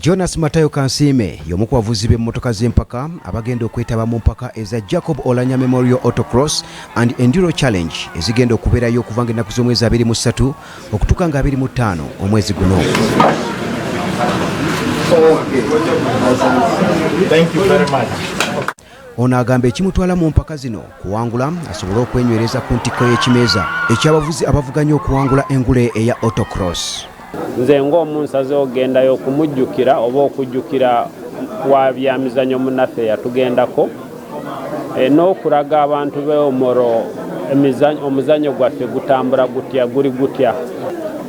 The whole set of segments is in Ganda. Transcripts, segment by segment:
Jonas Matayo Kansime y'omu ku bavuzi b'emmotoka z'empaka abagenda okwetaba mu mpaka eza Jacob Oulanyah Memorial Autocross and Enduro Challenge ezigenda okubeerayo okuva ng'ennaku z'omwezi 23 okutuuka nga 25 omwezi guno. Thank you very much. Ono agamba ekimutwala mu mpaka zino kuwangula asobole okwenywereza ku ntikko y'ekimeeza eky'abavuzi abavuganya okuwangula engule eya autocross. Nze ng'omunsaze ogendayo okumujjukira oba okujjukira wa byamizanyo munnaffe yatugendako n'okulaga abantu b'Omoro omuzanyo gwaffe gutambula gutya guli gutya.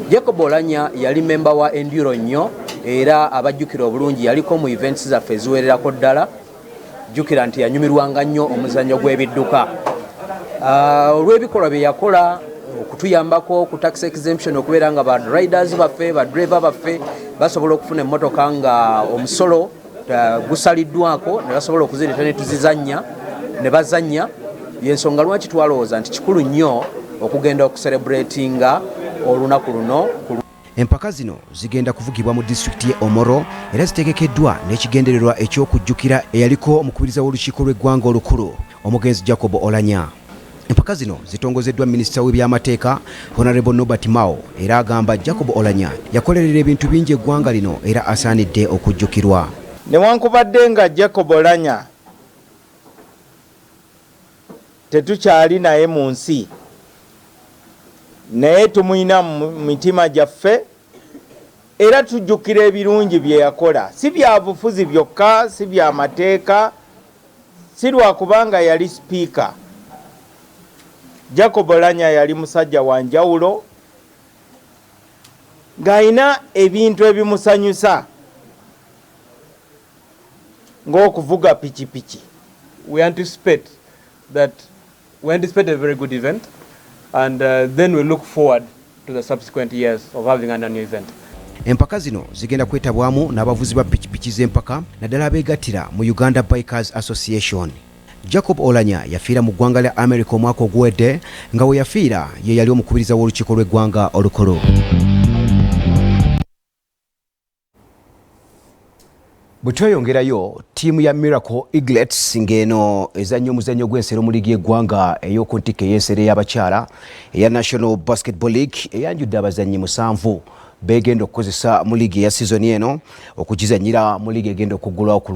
Jacob Oulanyah yali memba wa Enduro nnyo era abajjukira obulungi yaliko mu events zaffe eziwererako ddala. Jjukira nti yanyumirwanga nnyo omuzanyo gw'ebidduka. Olw'ebikolwa bye yakola okutuyambako ku tax exemption okubeera nga ba riders baffe ba driver baffe basobola okufuna emmotoka nga omusolo gusaliddwako ne basobola okuzireeta ne tuzizannya ne bazannya. Yensonga lwaki twalowooza nti kikulu nnyo okugenda okucelebratinga olunaku luno. Empaka zino zigenda kuvugibwa mu disitulikiti ye Omoro era zitegekeddwa n'ekigendererwa eky'okujjukira eyaliko omukubiriza w'olukiiko lw'eggwanga olukulu omugenzi Jacob Oulanyah. Empaka zino zitongozeddwa minisita w'ebyamateeka Honorable Norbert Mao era agamba Jacob Oulanyah yakolerera ebintu bingi eggwanga lino era asaanidde okujjukirwa. Newankubadde nga Jacob Oulanyah tetukyali naye mu nsi, naye tumuyina mu mitima gyaffe era tujjukira ebirungi bye yakola. Si bya bufuzi byokka, si bya mateeka, si lwakubanga yali sipiika. Jacob Oulanyah yali musajja wa njawulo ng'alina ebintu ebimusanyusa ng'okuvuga pikipiki. We anticipate a very good event, and then we look forward to the subsequent years of having an annual event. Empaka zino zigenda kwetabwamu n'abavuzi ba pikipiki z'empaka naddala abeegattira mu Uganda Bikers Association. Jacob Oulanyah yafiira mu ggwanga lya America omwaka oguwedde nga we yafiira ye yali omukubiriza w'olukiiko lw'eggwanga olukulu. Bwe tweyongerayo, ttiimu ya Miracle Eaglets ng'eno ezannya omuzannyo gw'ensero mu liigi y'eggwanga ey'oku ntikko ey'ensero ey'abakyala eya National Basketball League eyanjudde abazannyi 7 beegenda okukozesa mu liigi eya sizoni eno okugizannyira mu liigi egenda okuggulwawo ku